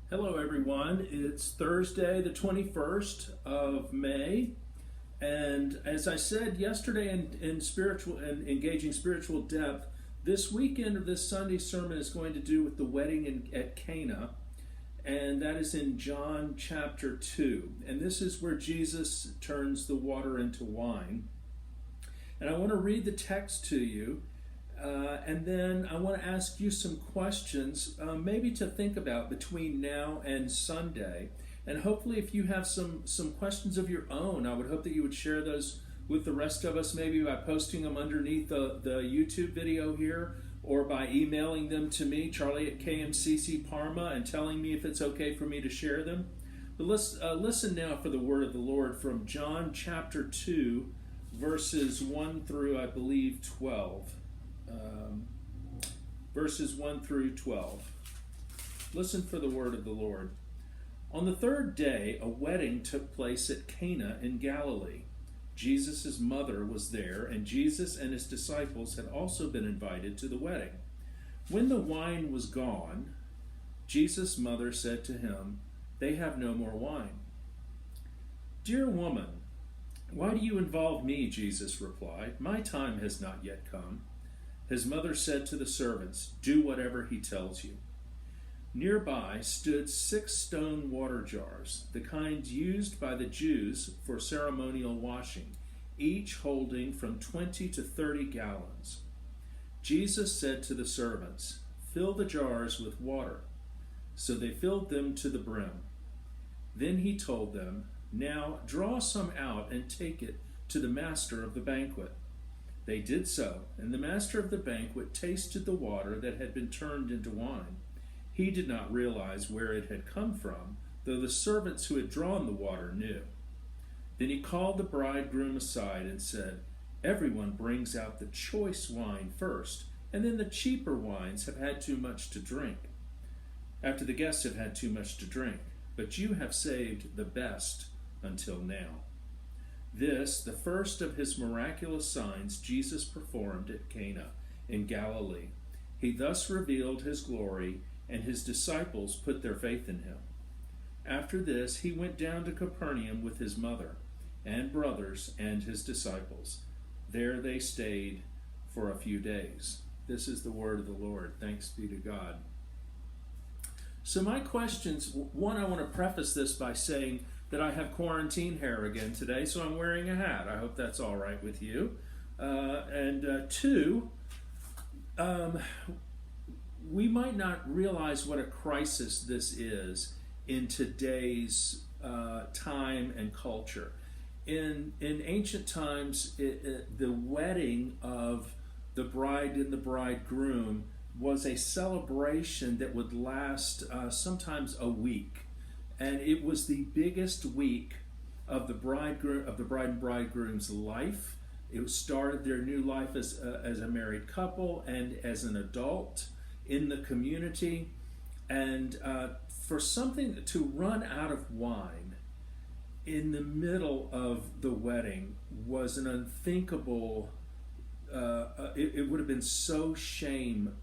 Hello, everyone. It's Thursday, the 21st of May. And as I said yesterday in spiritual and engaging spiritual depth, this weekend or this Sunday sermon is going to do with the wedding at Cana. And that is in John chapter 2. And this is where Jesus turns the water into wine. And I want to read the text to you. And then I want to ask you some questions, maybe to think about between now and Sunday. And hopefully, if you have some questions of your own, I would hope that you would share those with the rest of us, maybe by posting them underneath the YouTube video here, or by emailing them to me, Charlie at KMCC Parma, and telling me if it's okay for me to share them. But let's listen now for the word of the Lord from John chapter 2, verses 1 through, I believe, 12. Verses 1 through 12. Listen for the word of the Lord. On the third day, a wedding took place at Cana in Galilee. Jesus' mother was there, and Jesus and his disciples had also been invited to the wedding. When the wine was gone, Jesus' mother said to him, "They have no more wine." "Dear woman, why do you involve me?" Jesus replied. "My time has not yet come." His mother said to the servants, "Do whatever he tells you." Nearby stood 6 stone water jars, the kind used by the Jews for ceremonial washing, each holding from 20 to 30 gallons. Jesus said to the servants, "Fill the jars with water." So they filled them to the brim. Then he told them, "Now draw some out and take it to the master of the banquet." They did so, and the master of the banquet tasted the water that had been turned into wine. He did not realize where it had come from, though the servants who had drawn the water knew. Then he called the bridegroom aside and said, "Everyone brings out the choice wine first, and then the cheaper wines have had too much to drink. After the guests have had too much to drink, but you have saved the best until now." This, the first of his miraculous signs Jesus performed at Cana in Galilee. He thus revealed his glory, and his disciples put their faith in him. After this, he went down to Capernaum with his mother and brothers and his disciples. There they stayed for a few days. This is the word of the Lord. Thanks be to God. So my questions, one, I want to preface this by saying that I have quarantine hair again today, so I'm wearing a hat. I hope that's all right with you. Two, we might not realize what a crisis this is in today's time and culture. In ancient times, the wedding of the bride and the bridegroom was a celebration that would last sometimes a week. And it was the biggest week of the bride and bridegroom's life. It started their new life as a married couple and as an adult in the community. And for something to run out of wine in the middle of the wedding was an unthinkable, it would have been so shame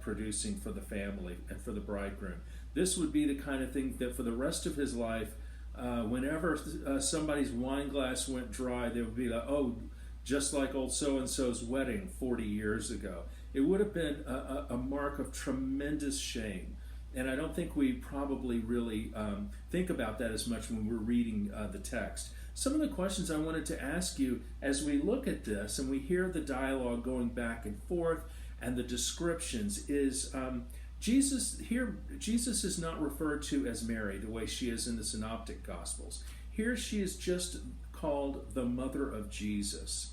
producing for the family and for the bridegroom. This would be the kind of thing that for the rest of his life, whenever somebody's wine glass went dry, they would be like, "Oh, just like old so-and-so's wedding 40 years ago." It would have been a mark of tremendous shame. And I don't think we probably really think about that as much when we're reading the text. Some of the questions I wanted to ask you as we look at this and we hear the dialogue going back and forth and the descriptions is... Jesus is not referred to as Mary the way she is in the Synoptic Gospels. Here she is just called the mother of Jesus.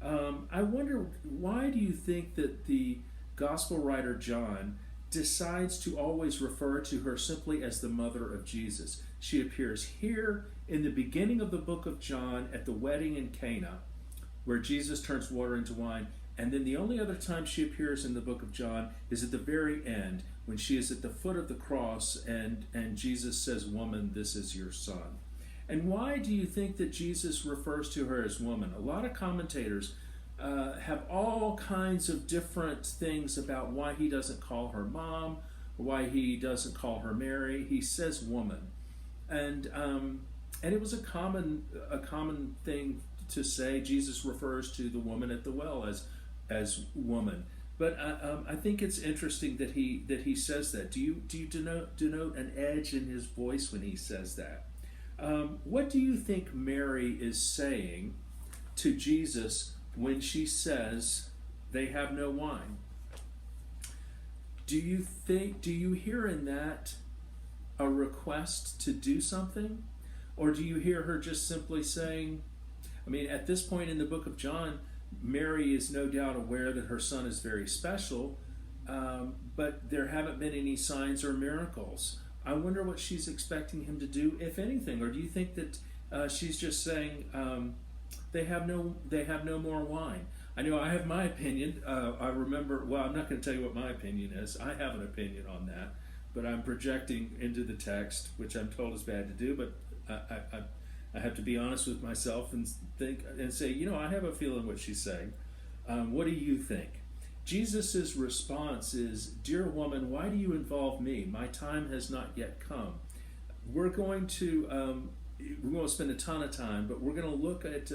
I wonder, why do you think that the Gospel writer John decides to always refer to her simply as the mother of Jesus? She appears here in the beginning of the book of John at the wedding in Cana, where Jesus turns water into wine. And then the only other time she appears in the book of John is at the very end, when she is at the foot of the cross and Jesus says, "Woman, this is your son." And why do you think that Jesus refers to her as woman? A lot of commentators have all kinds of different things about why he doesn't call her mom, why he doesn't call her Mary. He says woman, and it was a common thing to say. Jesus refers to the woman at the well as woman. But I think it's interesting that he says that. Do you denote an edge in his voice when he says that? What do you think Mary is saying to Jesus when she says they have no wine? Do you hear in that a request to do something? Or do you hear her just simply saying, I mean, at this point in the book of John, Mary is no doubt aware that her son is very special, but there haven't been any signs or miracles. I wonder what she's expecting him to do, if anything. Or do you think that she's just saying they have no more wine? I know I have my opinion. I remember. Well, I'm not going to tell you what my opinion is. I have an opinion on that, but I'm projecting into the text, which I'm told is bad to do. But I have to be honest with myself and think and say, I have a feeling what she's saying. What do you think? Jesus' response is, "Dear woman, why do you involve me? My time has not yet come." We're going to spend a ton of time, but we're going to look at.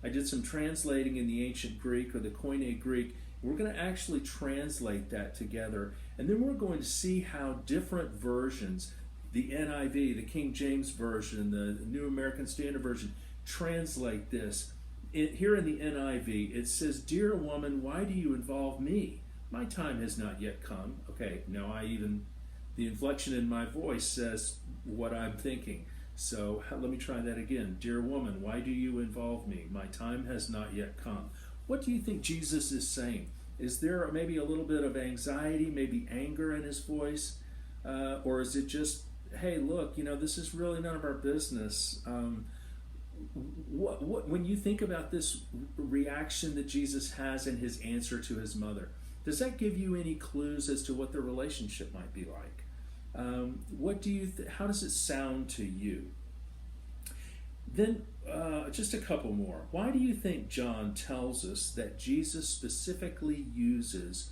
I did some translating in the ancient Greek, or the Koine Greek. We're going to actually translate that together, and then we're going to see how different versions, the NIV, the King James Version, the New American Standard Version, translate this. Here in the NIV, it says, "Dear woman, why do you involve me? My time has not yet come." Okay, now the inflection in my voice says what I'm thinking. So let me try that again. "Dear woman, why do you involve me? My time has not yet come." What do you think Jesus is saying? Is there maybe a little bit of anxiety, maybe anger in his voice? Or is it just, hey, look, this is really none of our business? When you think about this reaction that Jesus has in his answer to his mother, does that give you any clues as to what the relationship might be like? How does it sound to you? Then, just a couple more. Why do you think John tells us that Jesus specifically uses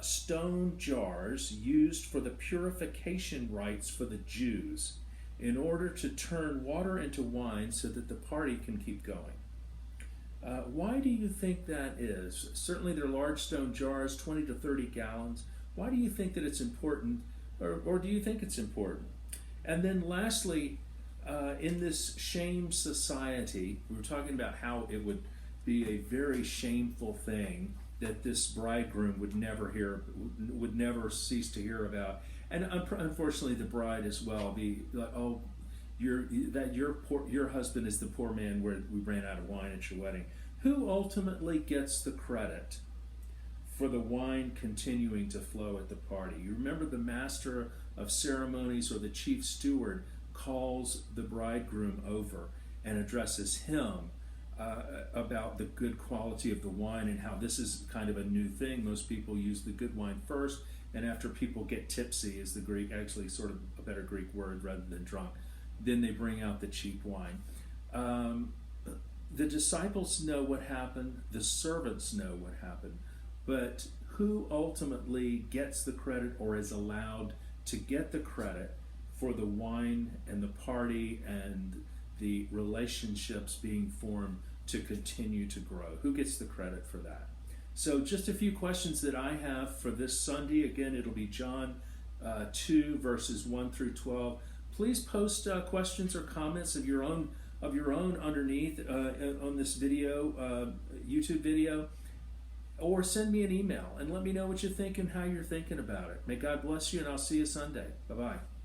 stone jars used for the purification rites for the Jews in order to turn water into wine so that the party can keep going? Why do you think that is? Certainly they're large stone jars, 20 to 30 gallons. Why do you think that it's important, or do you think it's important? And then lastly, in this shame society, we were talking about how it would be a very shameful thing that this bridegroom would never cease to hear about, and unfortunately the bride as well. Be like, oh, your husband is the poor man where we ran out of wine at your wedding. Who ultimately gets the credit for the wine continuing to flow at the party? You remember the master of ceremonies or the chief steward calls the bridegroom over and addresses him about the good quality of the wine, and how this is kind of a new thing. Most people use the good wine first, and after people get tipsy, is the Greek, actually sort of a better Greek word rather than drunk, then they bring out the cheap wine. The disciples know what happened, the servants know what happened, but who ultimately gets the credit or is allowed to get the credit for the wine and the party and the relationships being formed to continue to grow? Who gets the credit for that? So just a few questions that I have for this Sunday. Again, it'll be John 2 verses 1 through 12. Please post questions or comments of your own underneath on this video, YouTube video, or send me an email and let me know what you think and how you're thinking about it. May God bless you, and I'll see you Sunday. Bye-bye.